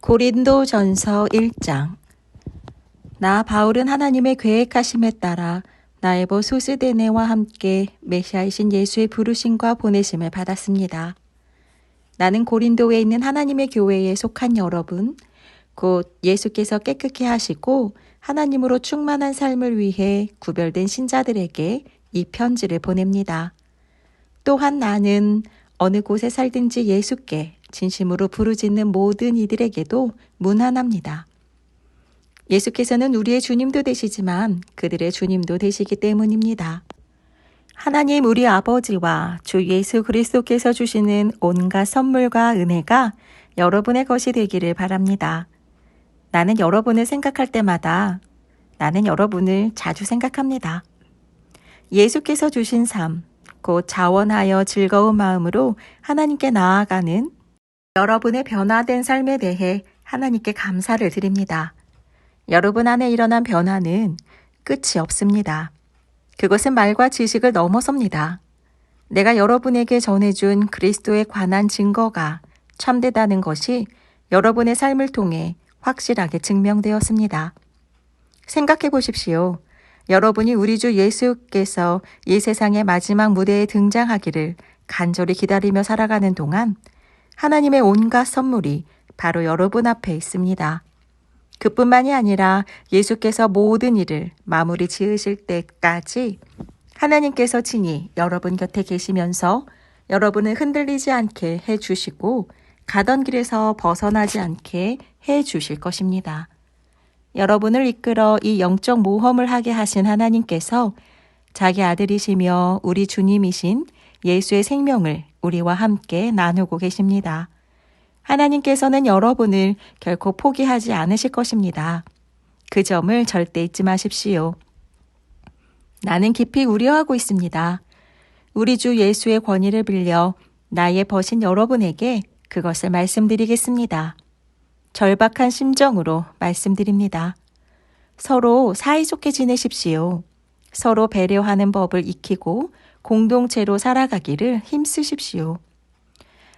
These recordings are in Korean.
고린도전서 1장. 나 바울은 하나님의 계획하심에 따라 나에보 소스데네와 함께 메시아이신 예수의 부르심과 보내심을 받았습니다. 나는 고린도에 있는 하나님의 교회에 속한 여러분, 곧 예수께서 깨끗게 하시고 하나님으로 충만한 삶을 위해 구별된 신자들에게 이 편지를 보냅니다. 또한 나는 어느 곳에 살든지 예수께 진심으로 부르짖는 모든 이들에게도 문안합니다. 예수께서는 우리의 주님도 되시지만 그들의 주님도 되시기 때문입니다. 하나님 우리 아버지와 주 예수 그리스도께서 주시는 온갖 선물과 은혜가 여러분의 것이 되기를 바랍니다. 나는 여러분을 생각할 때마다 나는 여러분을 자주 생각합니다. 예수께서 주신 삶, 곧 자원하여 즐거운 마음으로 하나님께 나아가는 여러분의 변화된 삶에 대해 하나님께 감사를 드립니다. 여러분 안에 일어난 변화는 끝이 없습니다. 그것은 말과 지식을 넘어섭니다. 내가 여러분에게 전해준 그리스도에 관한 증거가 참되다는 것이 여러분의 삶을 통해 확실하게 증명되었습니다. 생각해 보십시오. 여러분이 우리 주 예수께서 이 세상의 마지막 무대에 등장하기를 간절히 기다리며 살아가는 동안 하나님의 온갖 선물이 바로 여러분 앞에 있습니다. 그뿐만이 아니라 예수께서 모든 일을 마무리 지으실 때까지 하나님께서 친히 여러분 곁에 계시면서 여러분을 흔들리지 않게 해주시고 가던 길에서 벗어나지 않게 해주실 것입니다. 여러분을 이끌어 이 영적 모험을 하게 하신 하나님께서 자기 아들이시며 우리 주님이신 예수의 생명을 우리와 함께 나누고 계십니다. 하나님께서는 여러분을 결코 포기하지 않으실 것입니다. 그 점을 절대 잊지 마십시오. 나는 깊이 우려하고 있습니다. 우리 주 예수의 권위를 빌려 나의 벗인 여러분에게 그것을 말씀드리겠습니다. 절박한 심정으로 말씀드립니다. 서로 사이좋게 지내십시오. 서로 배려하는 법을 익히고 공동체로 살아가기를 힘쓰십시오.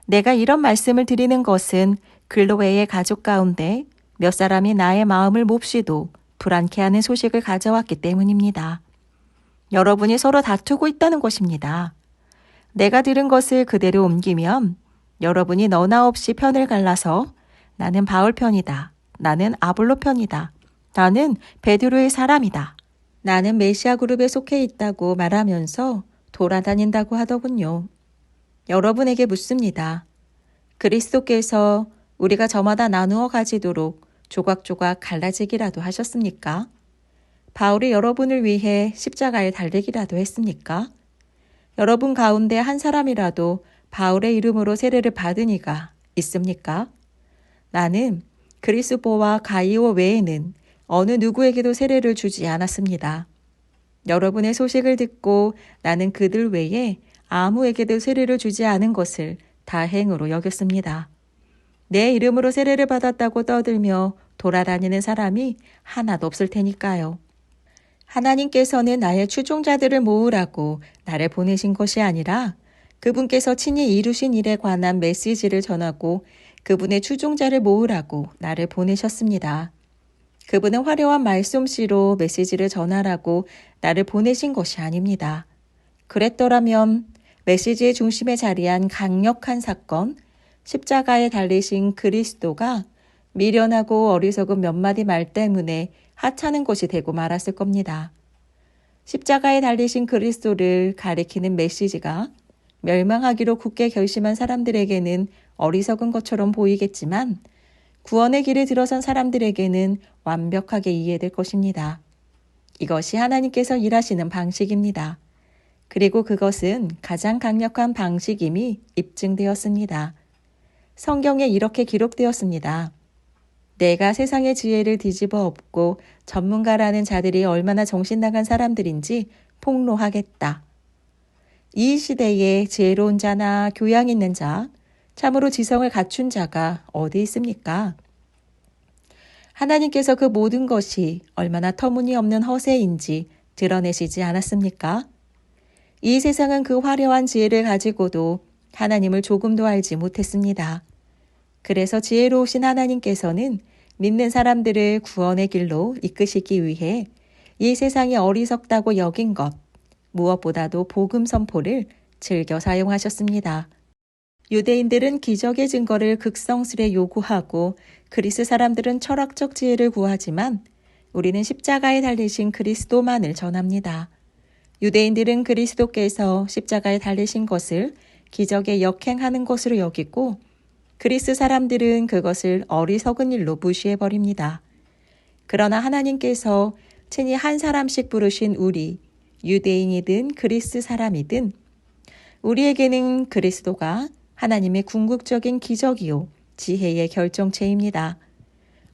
내가 이런 말씀을 드리는 것은 글로웨의 가족 가운데 몇 사람이 나의 마음을 몹시도 불안케 하는 소식을 가져왔기 때문입니다. 여러분이 서로 다투고 있다는 것입니다. 내가 들은 것을 그대로 옮기면 여러분이 너나 없이 편을 갈라서 나는 바울 편이다. 나는 아볼로 편이다. 나는 베드로의 사람이다. 나는 메시아 그룹에 속해 있다고 말하면서 돌아다닌다고 하더군요. 여러분에게 묻습니다. 그리스도께서 우리가 저마다 나누어 가지도록 조각조각 갈라지기라도 하셨습니까? 바울이 여러분을 위해 십자가에 달리기라도 했습니까? 여러분 가운데 한 사람이라도 바울의 이름으로 세례를 받은 이가 있습니까? 나는 그리스보와 가이오 외에는 어느 누구에게도 세례를 주지 않았습니다. 여러분의 소식을 듣고 나는 그들 외에 아무에게도 세례를 주지 않은 것을 다행으로 여겼습니다. 내 이름으로 세례를 받았다고 떠들며 돌아다니는 사람이 하나도 없을 테니까요. 하나님께서는 나의 추종자들을 모으라고 나를 보내신 것이 아니라 그분께서 친히 이루신 일에 관한 메시지를 전하고 그분의 추종자를 모으라고 나를 보내셨습니다. 그분은 화려한 말솜씨로 메시지를 전하라고 나를 보내신 것이 아닙니다. 그랬더라면 메시지의 중심에 자리한 강력한 사건, 십자가에 달리신 그리스도가 미련하고 어리석은 몇 마디 말 때문에 하찮은 것이 되고 말았을 겁니다. 십자가에 달리신 그리스도를 가리키는 메시지가 멸망하기로 굳게 결심한 사람들에게는 어리석은 것처럼 보이겠지만 구원의 길에 들어선 사람들에게는 완벽하게 이해될 것입니다. 이것이 하나님께서 일하시는 방식입니다. 그리고 그것은 가장 강력한 방식임이 입증되었습니다. 성경에 이렇게 기록되었습니다. 내가 세상의 지혜를 뒤집어 엎고 전문가라는 자들이 얼마나 정신나간 사람들인지 폭로하겠다. 이 시대에 지혜로운 자나 교양 있는 자, 참으로 지성을 갖춘 자가 어디 있습니까? 하나님께서 그 모든 것이 얼마나 터무니없는 허세인지 드러내시지 않았습니까? 이 세상은 그 화려한 지혜를 가지고도 하나님을 조금도 알지 못했습니다. 그래서 지혜로우신 하나님께서는 믿는 사람들을 구원의 길로 이끄시기 위해 이 세상이 어리석다고 여긴 것, 무엇보다도 복음 선포를 즐겨 사용하셨습니다. 유대인들은 기적의 증거를 극성스레 요구하고 그리스 사람들은 철학적 지혜를 구하지만 우리는 십자가에 달리신 그리스도만을 전합니다. 유대인들은 그리스도께서 십자가에 달리신 것을 기적에 역행하는 것으로 여기고 그리스 사람들은 그것을 어리석은 일로 무시해버립니다. 그러나 하나님께서 친히 한 사람씩 부르신 우리, 유대인이든 그리스 사람이든 우리에게는 그리스도가 하나님의 궁극적인 기적이요, 지혜의 결정체입니다.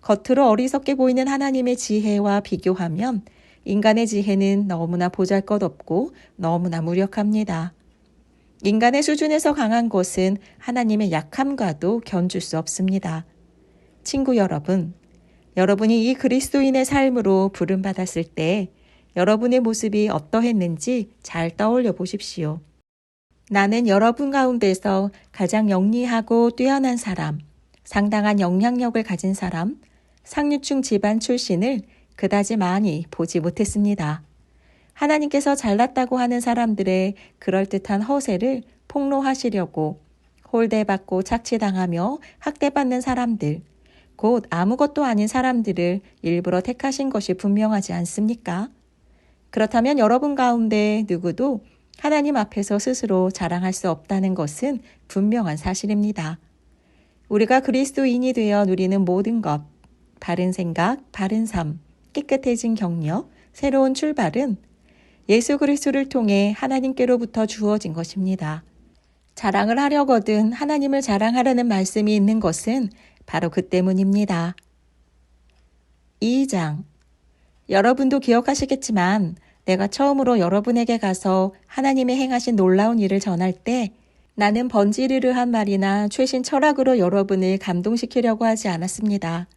겉으로 어리석게 보이는 하나님의 지혜와 비교하면 인간의 지혜는 너무나 보잘것없고 너무나 무력합니다. 인간의 수준에서 강한 것은 하나님의 약함과도 견줄 수 없습니다. 친구 여러분, 여러분이 이 그리스도인의 삶으로 부름받았을 때 여러분의 모습이 어떠했는지 잘 떠올려 보십시오. 나는 여러분 가운데서 가장 영리하고 뛰어난 사람, 상당한 영향력을 가진 사람, 상류층 집안 출신을 그다지 많이 보지 못했습니다. 하나님께서 잘났다고 하는 사람들의 그럴듯한 허세를 폭로하시려고 홀대받고 착취당하며 학대받는 사람들, 곧 아무것도 아닌 사람들을 일부러 택하신 것이 분명하지 않습니까? 그렇다면 여러분 가운데 누구도 하나님 앞에서 스스로 자랑할 수 없다는 것은 분명한 사실입니다. 우리가 그리스도인이 되어 누리는 모든 것, 바른 생각, 바른 삶, 깨끗해진 경력, 새로운 출발은 예수 그리스도를 통해 하나님께로부터 주어진 것입니다. 자랑을 하려거든 하나님을 자랑하라는 말씀이 있는 것은 바로 그 때문입니다. 2장. 여러분도 기억하시겠지만 내가 처음으로 여러분에게 가서 하나님의 행하신 놀라운 일을 전할 때 나는 번지르르한 말이나 최신 철학으로 여러분을 감동시키려고 하지 않았습니다.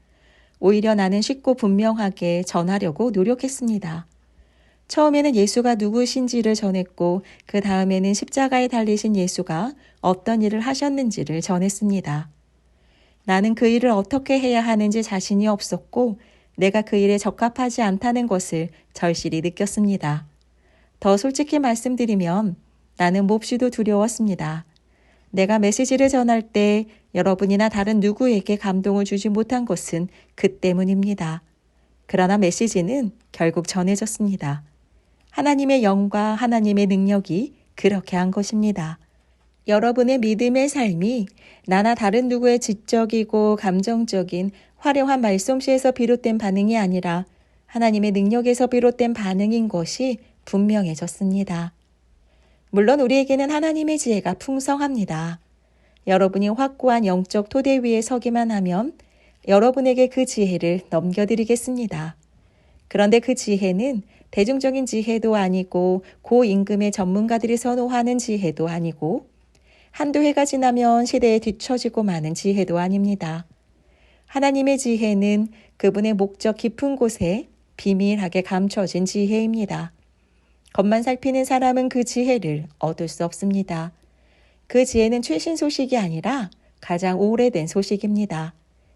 오히려 나는 쉽고 분명하게 전하려고 노력했습니다. 처음에는 예수가 누구신지를 전했고 그 다음에는 십자가에 달리신 예수가 어떤 일을 하셨는지를 전했습니다. 나는 그 일을 어떻게 해야 하는지 자신이 없었고 내가 그 일에 적합하지 않다는 것을 절실히 느꼈습니다. 더 솔직히 말씀드리면 나는 몹시도 두려웠습니다. 내가 메시지를 전할 때 여러분이나 다른 누구에게 감동을 주지 못한 것은 그 때문입니다. 그러나 메시지는 결국 전해졌습니다. 하나님의 영과 하나님의 능력이 그렇게 한 것입니다. 여러분의 믿음의 삶이 나나 다른 누구의 지적이고 감정적인 화려한 말솜씨에서 비롯된 반응이 아니라 하나님의 능력에서 비롯된 반응인 것이 분명해졌습니다. 물론 우리에게는 하나님의 지혜가 풍성합니다. 여러분이 확고한 영적 토대 위에 서기만 하면 여러분에게 그 지혜를 넘겨드리겠습니다. 그런데 그 지혜는 대중적인 지혜도 아니고 고임금의 전문가들이 선호하는 지혜도 아니고 한두 해가 지나면 시대에 뒤처지고 마는 지혜도 아닙니다. 하나님의 지혜는 그분의 목적 깊은 곳에 비밀하게 감춰진 지혜입니다. 겉만 살피는 사람은 그 지혜를 얻을 수 없습니다. 그 지혜는 최신 소식이 아니라 가장 오래된 소식입니다.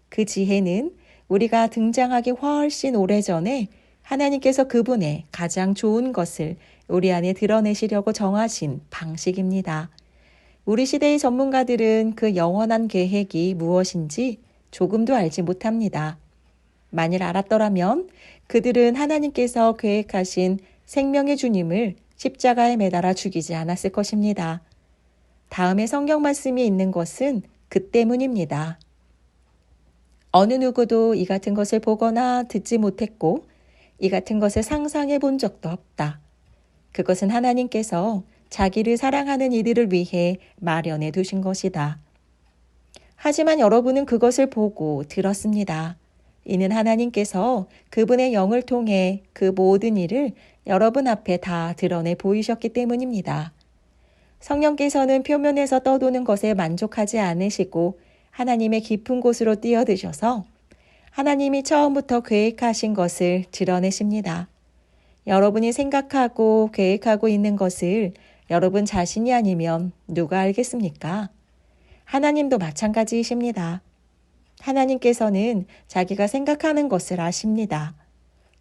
그 지혜는 우리가 등장하기 훨씬 오래전에 하나님께서 그분의 가장 좋은 것을 우리 안에 드러내시려고 정하신 방식입니다. 우리 시대의 전문가들은 그 영원한 계획이 무엇인지 조금도 알지 못합니다. 만일 알았더라면 그들은 하나님께서 계획하신 생명의 주님을 십자가에 매달아 죽이지 않았을 것입니다. 다음에 성경 말씀이 있는 것은 그 때문입니다. 어느 누구도 이 같은 것을 보거나 듣지 못했고 이 같은 것을 상상해 본 적도 없다. 그것은 하나님께서 자기를 사랑하는 이들을 위해 마련해 두신 것이다. 하지만 여러분은 그것을 보고 들었습니다. 이는 하나님께서 그분의 영을 통해 그 모든 일을 여러분 앞에 다 드러내 보이셨기 때문입니다. 성령께서는 표면에서 떠도는 것에 만족하지 않으시고 하나님의 깊은 곳으로 뛰어드셔서 하나님이 처음부터 계획하신 것을 드러내십니다. 여러분이 생각하고 계획하고 있는 것을 여러분 자신이 아니면 누가 알겠습니까? 하나님도 마찬가지이십니다. 하나님께서는 자기가 생각하는 것을 아십니다.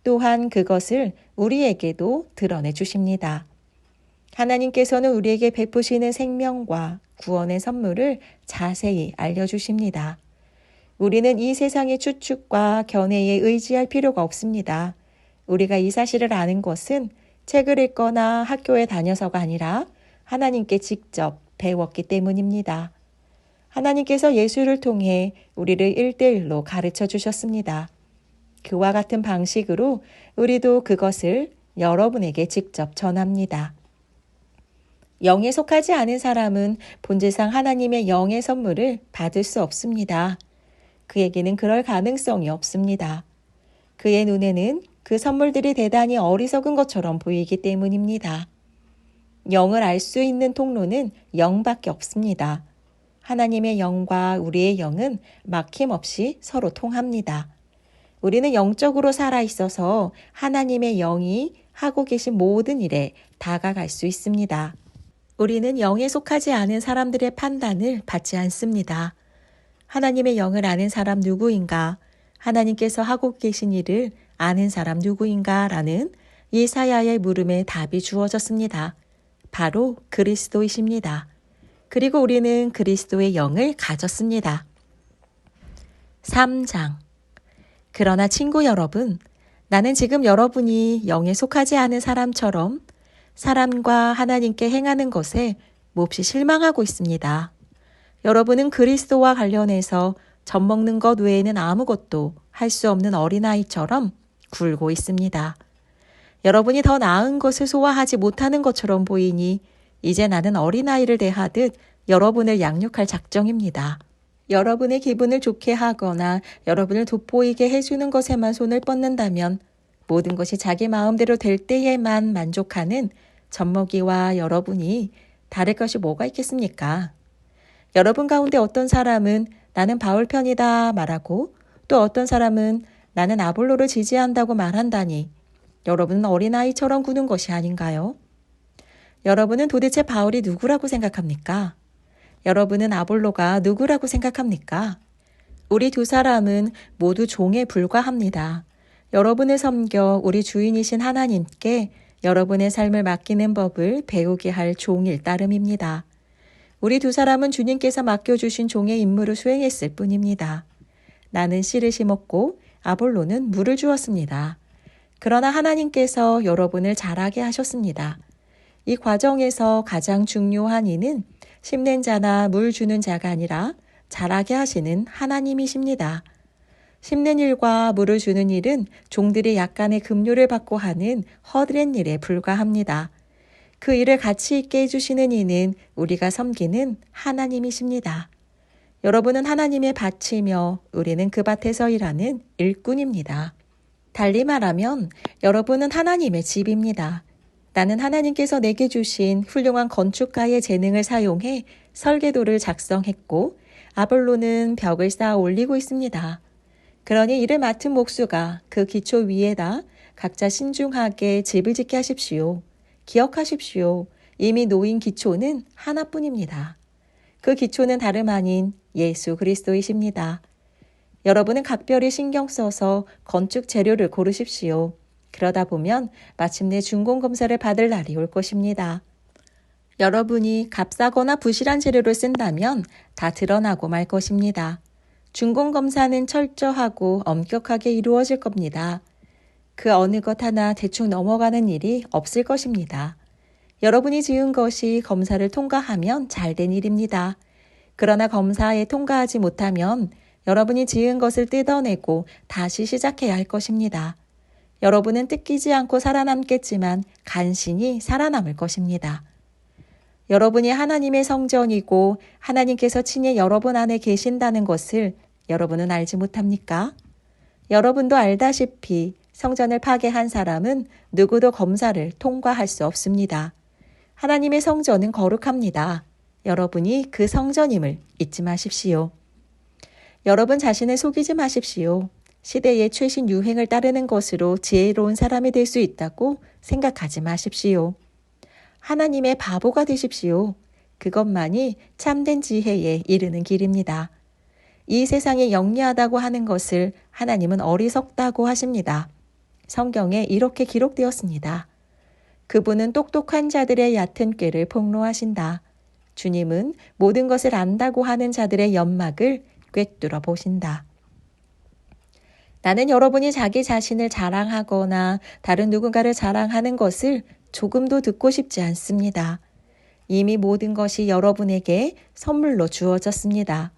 또한 그것을 우리에게도 드러내 주십니다. 하나님께서는 우리에게 베푸시는 생명과 구원의 선물을 자세히 알려주십니다. 우리는 이 세상의 추측과 견해에 의지할 필요가 없습니다. 우리가 이 사실을 아는 것은 책을 읽거나 학교에 다녀서가 아니라 하나님께 직접 배웠기 때문입니다. 하나님께서 예수를 통해 우리를 1대1로 가르쳐 주셨습니다. 그와 같은 방식으로 우리도 그것을 여러분에게 직접 전합니다. 영에 속하지 않은 사람은 본질상 하나님의 영의 선물을 받을 수 없습니다. 그에게는 그럴 가능성이 없습니다. 그의 눈에는 그 선물들이 대단히 어리석은 것처럼 보이기 때문입니다. 영을 알 수 있는 통로는 영밖에 없습니다. 하나님의 영과 우리의 영은 막힘없이 서로 통합니다. 우리는 영적으로 살아있어서 하나님의 영이 하고 계신 모든 일에 다가갈 수 있습니다. 우리는 영에 속하지 않은 사람들의 판단을 받지 않습니다. 하나님의 영을 아는 사람 누구인가? 하나님께서 하고 계신 일을 아는 사람 누구인가? 라는 예사야의 물음에 답이 주어졌습니다. 바로 그리스도이십니다. 그리고 우리는 그리스도의 영을 가졌습니다. 3장. 그러나 친구 여러분, 나는 지금 여러분이 영에 속하지 않은 사람처럼 사람과 하나님께 행하는 것에 몹시 실망하고 있습니다. 여러분은 그리스도와 관련해서 젖 먹는 것 외에는 아무것도 할 수 없는 어린아이처럼 굴고 있습니다. 여러분이 더 나은 것을 소화하지 못하는 것처럼 보이니 이제 나는 어린아이를 대하듯 여러분을 양육할 작정입니다. 여러분의 기분을 좋게 하거나 여러분을 돋보이게 해주는 것에만 손을 뻗는다면 모든 것이 자기 마음대로 될 때에만 만족하는 젖먹이와 여러분이 다를 것이 뭐가 있겠습니까? 여러분 가운데 어떤 사람은 나는 바울 편이다 말하고 또 어떤 사람은 나는 아볼로를 지지한다고 말한다니 여러분은 어린아이처럼 구는 것이 아닌가요? 여러분은 도대체 바울이 누구라고 생각합니까? 여러분은 아볼로가 누구라고 생각합니까? 우리 두 사람은 모두 종에 불과합니다. 여러분을 섬겨 우리 주인이신 하나님께 여러분의 삶을 맡기는 법을 배우게 할 종일 따름입니다. 우리 두 사람은 주님께서 맡겨주신 종의 임무를 수행했을 뿐입니다. 나는 씨를 심었고 아볼로는 물을 주었습니다. 그러나 하나님께서 여러분을 자라게 하셨습니다. 이 과정에서 가장 중요한 이는 심는 자나 물 주는 자가 아니라 자라게 하시는 하나님이십니다. 심는 일과 물을 주는 일은 종들이 약간의 급료를 받고 하는 허드렛 일에 불과합니다. 그 일을 가치 있게 해주시는 이는 우리가 섬기는 하나님이십니다. 여러분은 하나님의 밭이며 우리는 그 밭에서 일하는 일꾼입니다. 달리 말하면 여러분은 하나님의 집입니다. 나는 하나님께서 내게 주신 훌륭한 건축가의 재능을 사용해 설계도를 작성했고 아볼로는 벽을 쌓아 올리고 있습니다. 그러니 이를 맡은 목수가 그 기초 위에다 각자 신중하게 집을 짓게 하십시오. 기억하십시오. 이미 놓인 기초는 하나뿐입니다. 그 기초는 다름 아닌 예수 그리스도이십니다. 여러분은 각별히 신경 써서 건축 재료를 고르십시오. 그러다 보면 마침내 준공검사를 받을 날이 올 것입니다. 여러분이 값싸거나 부실한 재료를 쓴다면 다 드러나고 말 것입니다. 준공검사는 철저하고 엄격하게 이루어질 겁니다. 그 어느 것 하나 대충 넘어가는 일이 없을 것입니다. 여러분이 지은 것이 검사를 통과하면 잘된 일입니다. 그러나 검사에 통과하지 못하면 여러분이 지은 것을 뜯어내고 다시 시작해야 할 것입니다. 여러분은 뜯기지 않고 살아남겠지만 간신히 살아남을 것입니다. 여러분이 하나님의 성전이고 하나님께서 친히 여러분 안에 계신다는 것을 여러분은 알지 못합니까? 여러분도 알다시피 성전을 파괴한 사람은 누구도 검사를 통과할 수 없습니다. 하나님의 성전은 거룩합니다. 여러분이 그 성전임을 잊지 마십시오. 여러분 자신을 속이지 마십시오. 시대의 최신 유행을 따르는 것으로 지혜로운 사람이 될 수 있다고 생각하지 마십시오. 하나님의 바보가 되십시오. 그것만이 참된 지혜에 이르는 길입니다. 이 세상이 영리하다고 하는 것을 하나님은 어리석다고 하십니다. 성경에 이렇게 기록되었습니다. 그분은 똑똑한 자들의 얕은 꾀를 폭로하신다. 주님은 모든 것을 안다고 하는 자들의 연막을 꿰뚫어 보신다. 나는 여러분이 자기 자신을 자랑하거나 다른 누군가를 자랑하는 것을 조금도 듣고 싶지 않습니다. 이미 모든 것이 여러분에게 선물로 주어졌습니다.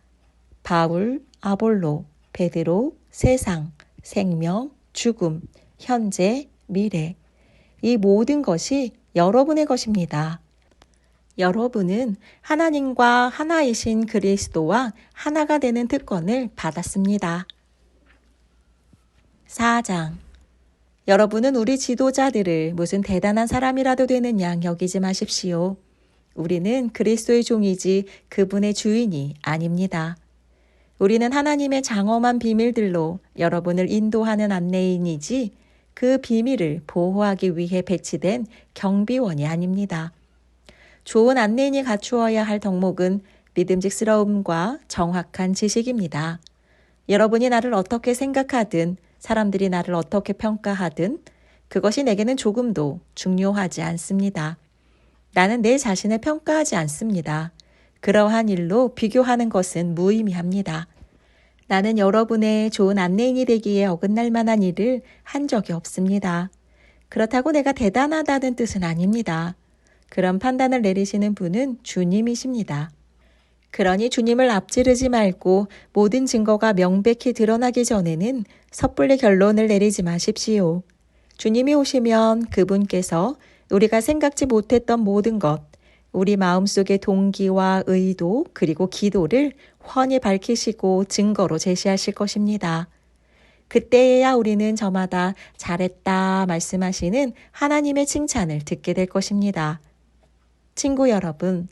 바울, 아볼로, 베드로, 세상, 생명, 죽음, 현재, 미래. 이 모든 것이 여러분의 것입니다. 여러분은 하나님과 하나이신 그리스도와 하나가 되는 특권을 받았습니다. 4장. 여러분은 우리 지도자들을 무슨 대단한 사람이라도 되는 양 여기지 마십시오. 우리는 그리스도의 종이지 그분의 주인이 아닙니다. 우리는 하나님의 장엄한 비밀들로 여러분을 인도하는 안내인이지 그 비밀을 보호하기 위해 배치된 경비원이 아닙니다. 좋은 안내인이 갖추어야 할 덕목은 믿음직스러움과 정확한 지식입니다. 여러분이 나를 어떻게 생각하든 사람들이 나를 어떻게 평가하든 그것이 내게는 조금도 중요하지 않습니다. 나는 내 자신을 평가하지 않습니다. 그러한 일로 비교하는 것은 무의미합니다. 나는 여러분의 좋은 안내인이 되기에 어긋날 만한 일을 한 적이 없습니다. 그렇다고 내가 대단하다는 뜻은 아닙니다. 그런 판단을 내리시는 분은 주님이십니다. 그러니 주님을 앞지르지 말고 모든 증거가 명백히 드러나기 전에는 섣불리 결론을 내리지 마십시오. 주님이 오시면 그분께서 우리가 생각지 못했던 모든 것, 우리 마음속의 동기와 의도 그리고 기도를 훤히 밝히시고 증거로 제시하실 것입니다. 그때에야 우리는 저마다 잘했다 말씀하시는 하나님의 칭찬을 듣게 될 것입니다. 친구 여러분,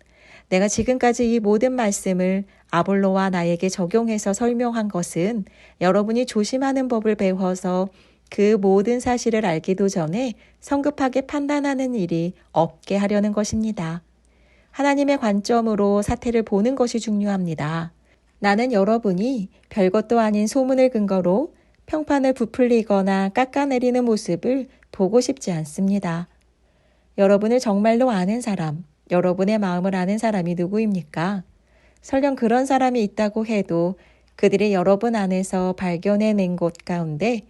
내가 지금까지 이 모든 말씀을 아볼로와 나에게 적용해서 설명한 것은 여러분이 조심하는 법을 배워서 그 모든 사실을 알기도 전에 성급하게 판단하는 일이 없게 하려는 것입니다. 하나님의 관점으로 사태를 보는 것이 중요합니다. 나는 여러분이 별것도 아닌 소문을 근거로 평판을 부풀리거나 깎아내리는 모습을 보고 싶지 않습니다. 여러분을 정말로 아는 사람, 여러분의 마음을 아는 사람이 누구입니까? 설령 그런 사람이 있다고 해도 그들이 여러분 안에서 발견해낸 것 가운데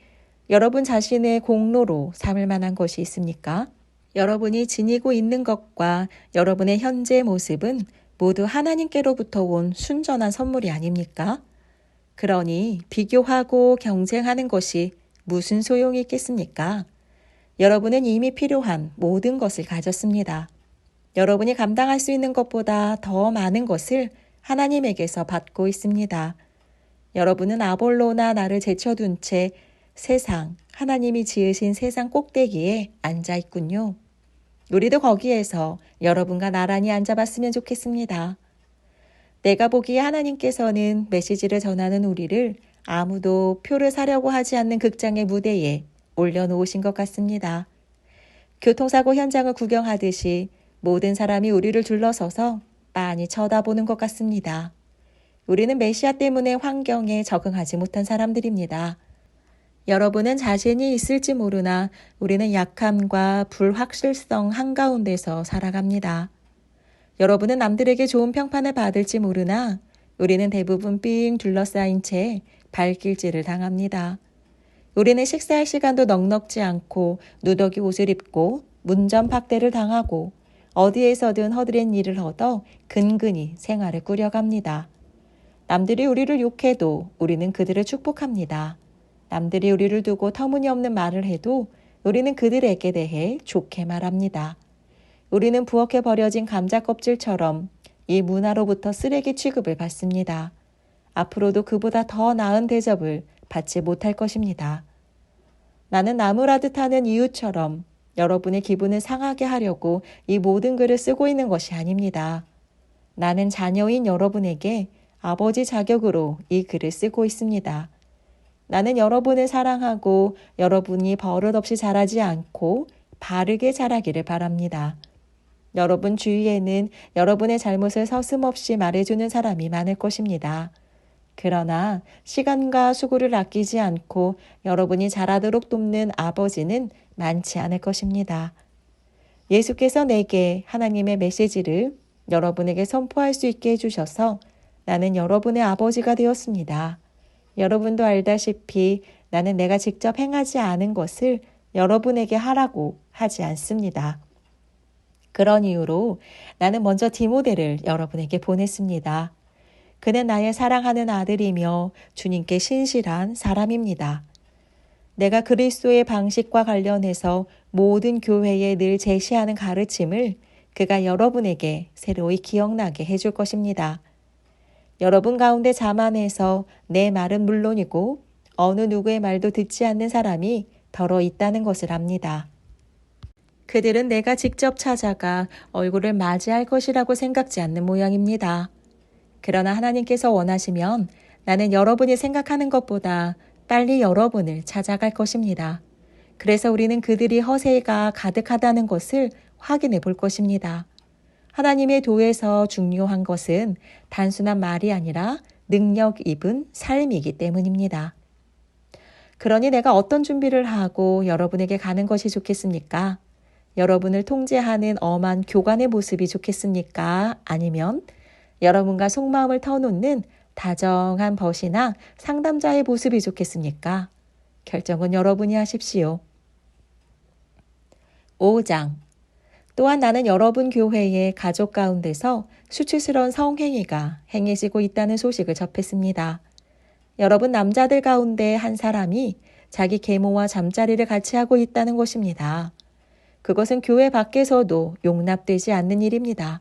여러분 자신의 공로로 삼을 만한 것이 있습니까? 여러분이 지니고 있는 것과 여러분의 현재 모습은 모두 하나님께로부터 온 순전한 선물이 아닙니까? 그러니 비교하고 경쟁하는 것이 무슨 소용이 있겠습니까? 여러분은 이미 필요한 모든 것을 가졌습니다. 여러분이 감당할 수 있는 것보다 더 많은 것을 하나님에게서 받고 있습니다. 여러분은 아볼로나 나를 제쳐둔 채 세상, 하나님이 지으신 세상 꼭대기에 앉아 있군요. 우리도 거기에서 여러분과 나란히 앉아봤으면 좋겠습니다. 내가 보기에 하나님께서는 메시지를 전하는 우리를 아무도 표를 사려고 하지 않는 극장의 무대에 올려놓으신 것 같습니다. 교통사고 현장을 구경하듯이 모든 사람이 우리를 둘러서서 빤히 쳐다보는 것 같습니다. 우리는 메시아 때문에 환경에 적응하지 못한 사람들입니다. 여러분은 자신이 있을지 모르나 우리는 약함과 불확실성 한가운데서 살아갑니다. 여러분은 남들에게 좋은 평판을 받을지 모르나 우리는 대부분 삥 둘러싸인 채 발길질을 당합니다. 우리는 식사할 시간도 넉넉지 않고 누더기 옷을 입고 문전박대를 당하고 어디에서든 허드렛 일을 얻어 근근히 생활을 꾸려갑니다. 남들이 우리를 욕해도 우리는 그들을 축복합니다. 남들이 우리를 두고 터무니없는 말을 해도 우리는 그들에게 대해 좋게 말합니다. 우리는 부엌에 버려진 감자 껍질처럼 이 문화로부터 쓰레기 취급을 받습니다. 앞으로도 그보다 더 나은 대접을 받지 못할 것입니다. 나는 나무라듯 하는 이웃처럼 여러분의 기분을 상하게 하려고 이 모든 글을 쓰고 있는 것이 아닙니다. 나는 자녀인 여러분에게 아버지 자격으로 이 글을 쓰고 있습니다. 나는 여러분을 사랑하고 여러분이 버릇없이 자라지 않고 바르게 자라기를 바랍니다. 여러분 주위에는 여러분의 잘못을 서슴없이 말해주는 사람이 많을 것입니다. 그러나 시간과 수고를 아끼지 않고 여러분이 잘하도록 돕는 아버지는 많지 않을 것입니다. 예수께서 내게 하나님의 메시지를 여러분에게 선포할 수 있게 해주셔서 나는 여러분의 아버지가 되었습니다. 여러분도 알다시피 나는 내가 직접 행하지 않은 것을 여러분에게 하라고 하지 않습니다. 그런 이유로 나는 먼저 디모데를 여러분에게 보냈습니다. 그는 나의 사랑하는 아들이며 주님께 신실한 사람입니다. 내가 그리스도의 방식과 관련해서 모든 교회에 늘 제시하는 가르침을 그가 여러분에게 새로이 기억나게 해줄 것입니다. 여러분 가운데 자만해서 내 말은 물론이고 어느 누구의 말도 듣지 않는 사람이 더러 있다는 것을 압니다. 그들은 내가 직접 찾아가 얼굴을 맞이할 것이라고 생각지 않는 모양입니다. 그러나 하나님께서 원하시면 나는 여러분이 생각하는 것보다 빨리 여러분을 찾아갈 것입니다. 그래서 우리는 그들이 허세가 가득하다는 것을 확인해 볼 것입니다. 하나님의 도에서 중요한 것은 단순한 말이 아니라 능력 입은 삶이기 때문입니다. 그러니 내가 어떤 준비를 하고 여러분에게 가는 것이 좋겠습니까? 여러분을 통제하는 엄한 교관의 모습이 좋겠습니까? 아니면 여러분과 속마음을 터놓는 다정한 벗이나 상담자의 모습이 좋겠습니까? 결정은 여러분이 하십시오. 5장. 또한 나는 여러분 교회의 가족 가운데서 수치스러운 성행위가 행해지고 있다는 소식을 접했습니다. 여러분 남자들 가운데 한 사람이 자기 계모와 잠자리를 같이 하고 있다는 것입니다. 그것은 교회 밖에서도 용납되지 않는 일입니다.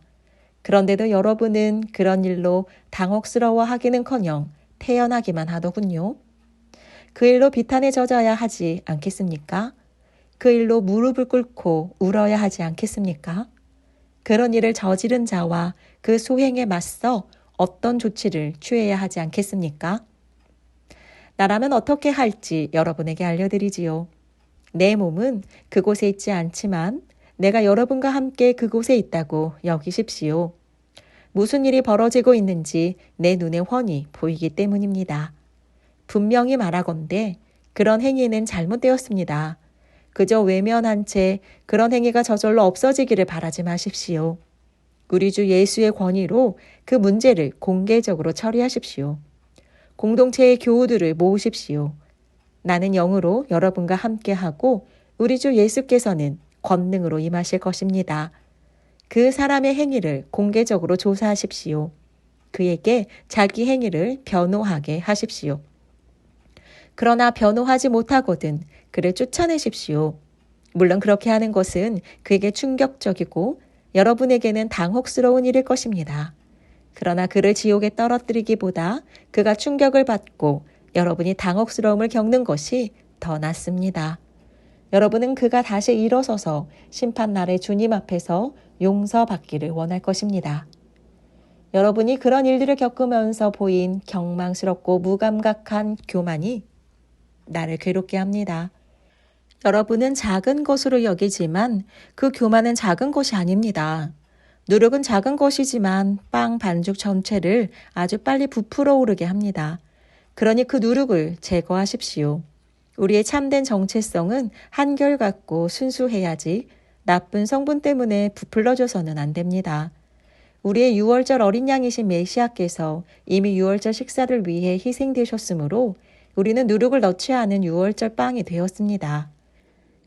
그런데도 여러분은 그런 일로 당혹스러워하기는커녕 태연하기만 하더군요. 그 일로 비탄에 젖어야 하지 않겠습니까? 그 일로 무릎을 꿇고 울어야 하지 않겠습니까? 그런 일을 저지른 자와 그 소행에 맞서 어떤 조치를 취해야 하지 않겠습니까? 나라면 어떻게 할지 여러분에게 알려드리지요. 내 몸은 그곳에 있지 않지만 내가 여러분과 함께 그곳에 있다고 여기십시오. 무슨 일이 벌어지고 있는지 내 눈에 훤히 보이기 때문입니다. 분명히 말하건대 그런 행위는 잘못되었습니다. 그저 외면한 채 그런 행위가 저절로 없어지기를 바라지 마십시오. 우리 주 예수의 권위로 그 문제를 공개적으로 처리하십시오. 공동체의 교우들을 모으십시오. 나는 영으로 여러분과 함께하고 우리 주 예수께서는 권능으로 임하실 것입니다. 그 사람의 행위를 공개적으로 조사하십시오. 그에게 자기 행위를 변호하게 하십시오. 그러나 변호하지 못하거든 그를 쫓아내십시오. 물론 그렇게 하는 것은 그에게 충격적이고 여러분에게는 당혹스러운 일일 것입니다. 그러나 그를 지옥에 떨어뜨리기보다 그가 충격을 받고 여러분이 당혹스러움을 겪는 것이 더 낫습니다. 여러분은 그가 다시 일어서서 심판날에 주님 앞에서 용서받기를 원할 것입니다. 여러분이 그런 일들을 겪으면서 보인 경망스럽고 무감각한 교만이 나를 괴롭게 합니다. 여러분은 작은 것으로 여기지만 그 교만은 작은 것이 아닙니다. 노력은 작은 것이지만 빵 반죽 전체를 아주 빨리 부풀어 오르게 합니다. 그러니 그 누룩을 제거하십시오. 우리의 참된 정체성은 한결같고 순수해야지 나쁜 성분 때문에 부풀러져서는 안 됩니다. 우리의 유월절 어린 양이신 메시아께서 이미 유월절 식사를 위해 희생되셨으므로 우리는 누룩을 넣지 않은 유월절 빵이 되었습니다.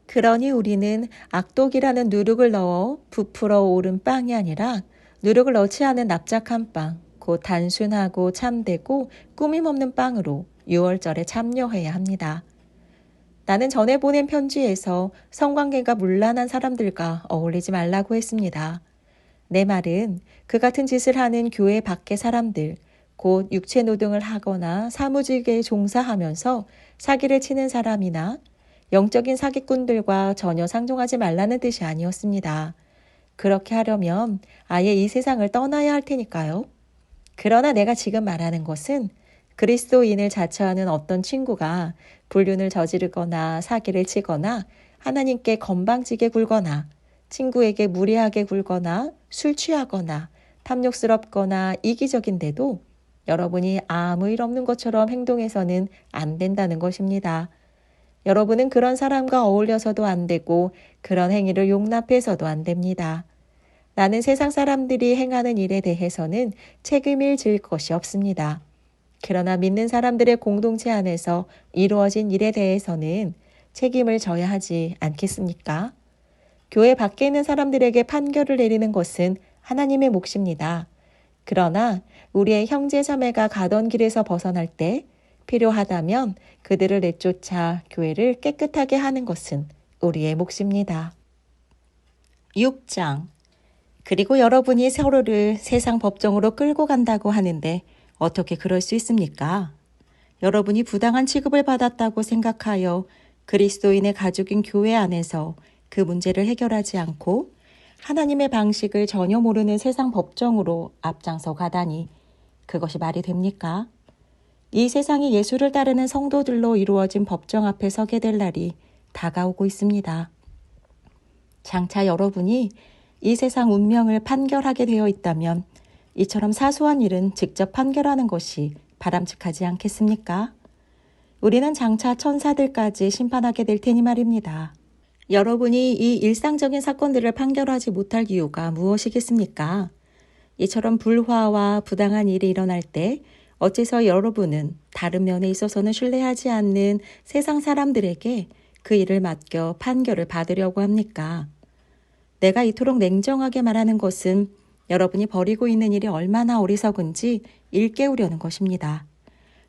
그러니 우리는 악독이라는 누룩을 넣어 부풀어 오른 빵이 아니라 누룩을 넣지 않은 납작한 빵, 곧 단순하고 참되고 꾸밈없는 빵으로 유월절에 참여해야 합니다. 나는 전에 보낸 편지에서 성관계가 문란한 사람들과 어울리지 말라고 했습니다. 내 말은 그 같은 짓을 하는 교회 밖의 사람들, 곧 육체 노동을 하거나 사무직에 종사하면서 사기를 치는 사람이나 영적인 사기꾼들과 전혀 상종하지 말라는 뜻이 아니었습니다. 그렇게 하려면 아예 이 세상을 떠나야 할 테니까요. 그러나 내가 지금 말하는 것은 그리스도인을 자처하는 어떤 친구가 불륜을 저지르거나 사기를 치거나 하나님께 건방지게 굴거나 친구에게 무례하게 굴거나 술 취하거나 탐욕스럽거나 이기적인데도 여러분이 아무 일 없는 것처럼 행동해서는 안 된다는 것입니다. 여러분은 그런 사람과 어울려서도 안 되고 그런 행위를 용납해서도 안 됩니다. 나는 세상 사람들이 행하는 일에 대해서는 책임을 질 것이 없습니다. 그러나 믿는 사람들의 공동체 안에서 이루어진 일에 대해서는 책임을 져야 하지 않겠습니까? 교회 밖에 있는 사람들에게 판결을 내리는 것은 하나님의 몫입니다. 그러나 우리의 형제 자매가 가던 길에서 벗어날 때 필요하다면 그들을 내쫓아 교회를 깨끗하게 하는 것은 우리의 몫입니다. 6장. 그리고 여러분이 서로를 세상 법정으로 끌고 간다고 하는데 어떻게 그럴 수 있습니까? 여러분이 부당한 취급을 받았다고 생각하여 그리스도인의 가족인 교회 안에서 그 문제를 해결하지 않고 하나님의 방식을 전혀 모르는 세상 법정으로 앞장서 가다니 그것이 말이 됩니까? 이 세상이 예수를 따르는 성도들로 이루어진 법정 앞에 서게 될 날이 다가오고 있습니다. 장차 여러분이 이 세상 운명을 판결하게 되어 있다면 이처럼 사소한 일은 직접 판결하는 것이 바람직하지 않겠습니까? 우리는 장차 천사들까지 심판하게 될 테니 말입니다. 여러분이 이 일상적인 사건들을 판결하지 못할 이유가 무엇이겠습니까? 이처럼 불화와 부당한 일이 일어날 때 어째서 여러분은 다른 면에 있어서는 신뢰하지 않는 세상 사람들에게 그 일을 맡겨 판결을 받으려고 합니까? 내가 이토록 냉정하게 말하는 것은 여러분이 벌이고 있는 일이 얼마나 어리석은지 일깨우려는 것입니다.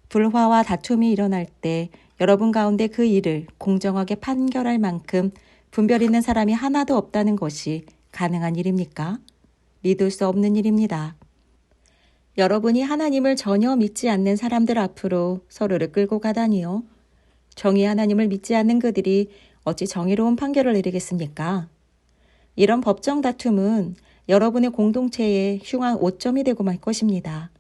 불화와 다툼이 일어날 때 여러분 가운데 그 일을 공정하게 판결할 만큼 분별 있는 사람이 하나도 없다는 것이 가능한 일입니까? 믿을 수 없는 일입니다. 여러분이 하나님을 전혀 믿지 않는 사람들 앞으로 서로를 끌고 가다니요. 정의 하나님을 믿지 않는 그들이 어찌 정의로운 판결을 내리겠습니까? 이런 법정 다툼은 여러분의 공동체에 흉한 오점이 되고 말 것입니다.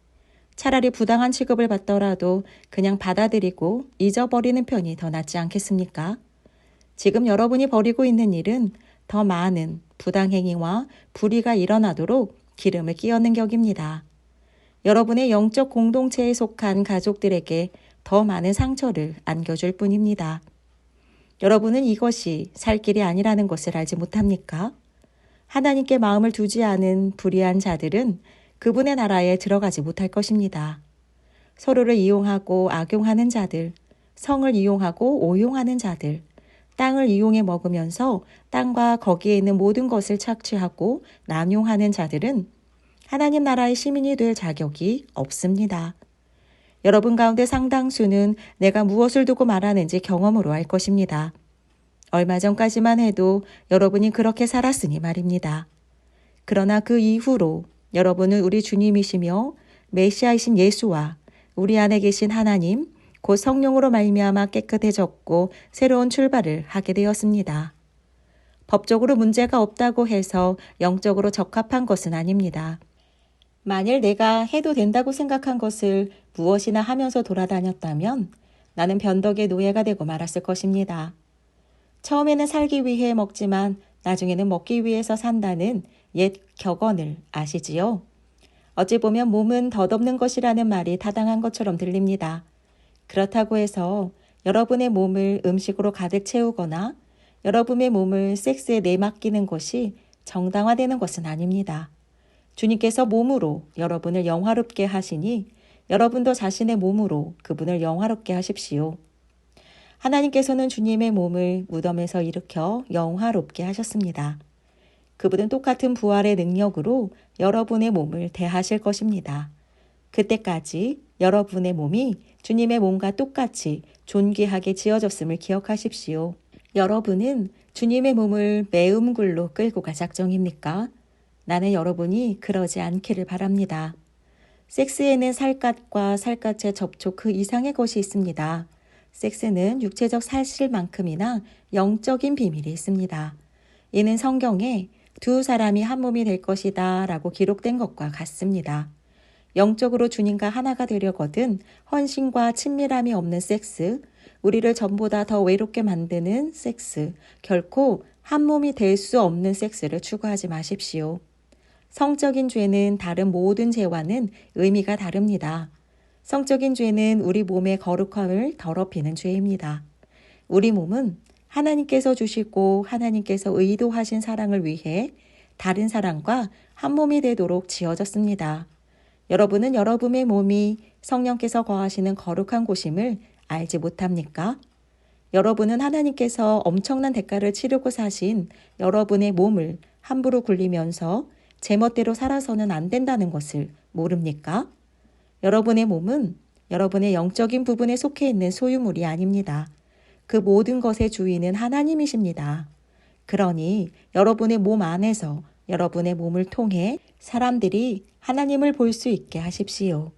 차라리 부당한 취급을 받더라도 그냥 받아들이고 잊어버리는 편이 더 낫지 않겠습니까? 지금 여러분이 벌이고 있는 일은 더 많은 부당행위와 불의가 일어나도록 기름을 끼얹는 격입니다. 여러분의 영적 공동체에 속한 가족들에게 더 많은 상처를 안겨줄 뿐입니다. 여러분은 이것이 살 길이 아니라는 것을 알지 못합니까? 하나님께 마음을 두지 않은 불의한 자들은 그분의 나라에 들어가지 못할 것입니다. 서로를 이용하고 악용하는 자들, 성을 이용하고 오용하는 자들, 땅을 이용해 먹으면서 땅과 거기에 있는 모든 것을 착취하고 남용하는 자들은 하나님 나라의 시민이 될 자격이 없습니다. 여러분 가운데 상당수는 내가 무엇을 두고 말하는지 경험으로 알 것입니다. 얼마 전까지만 해도 여러분이 그렇게 살았으니 말입니다. 그러나 그 이후로 여러분은 우리 주님이시며 메시아이신 예수와 우리 안에 계신 하나님, 곧 성령으로 말미암아 깨끗해졌고 새로운 출발을 하게 되었습니다. 법적으로 문제가 없다고 해서 영적으로 적합한 것은 아닙니다. 만일 내가 해도 된다고 생각한 것을 무엇이나 하면서 돌아다녔다면 나는 변덕의 노예가 되고 말았을 것입니다. 처음에는 살기 위해 먹지만 나중에는 먹기 위해서 산다는 옛 격언을 아시지요? 어찌 보면 몸은 덧없는 것이라는 말이 타당한 것처럼 들립니다. 그렇다고 해서 여러분의 몸을 음식으로 가득 채우거나 여러분의 몸을 섹스에 내맡기는 것이 정당화되는 것은 아닙니다. 주님께서 몸으로 여러분을 영화롭게 하시니 여러분도 자신의 몸으로 그분을 영화롭게 하십시오. 하나님께서는 주님의 몸을 무덤에서 일으켜 영화롭게 하셨습니다. 그분은 똑같은 부활의 능력으로 여러분의 몸을 대하실 것입니다. 그때까지 여러분의 몸이 주님의 몸과 똑같이 존귀하게 지어졌음을 기억하십시오. 여러분은 주님의 몸을 매음굴로 끌고 갈 작정입니까? 나는 여러분이 그러지 않기를 바랍니다. 섹스에는 살갗과 살갗의 접촉 그 이상의 것이 있습니다. 섹스는 육체적 사실만큼이나 영적인 비밀이 있습니다. 이는 성경에 두 사람이 한 몸이 될 것이다 라고 기록된 것과 같습니다. 영적으로 주님과 하나가 되려거든 헌신과 친밀함이 없는 섹스, 우리를 전보다 더 외롭게 만드는 섹스, 결코 한 몸이 될 수 없는 섹스를 추구하지 마십시오. 성적인 죄는 다른 모든 죄와는 의미가 다릅니다. 성적인 죄는 우리 몸의 거룩함을 더럽히는 죄입니다. 우리 몸은 하나님께서 주시고 하나님께서 의도하신 사랑을 위해 다른 사람과 한 몸이 되도록 지어졌습니다. 여러분은 여러분의 몸이 성령께서 거하시는 거룩한 곳임을 알지 못합니까? 여러분은 하나님께서 엄청난 대가를 치르고 사신 여러분의 몸을 함부로 굴리면서 제멋대로 살아서는 안 된다는 것을 모릅니까? 여러분의 몸은 여러분의 영적인 부분에 속해 있는 소유물이 아닙니다. 그 모든 것의 주인은 하나님이십니다. 그러니 여러분의 몸 안에서 여러분의 몸을 통해 사람들이 하나님을 볼 수 있게 하십시오.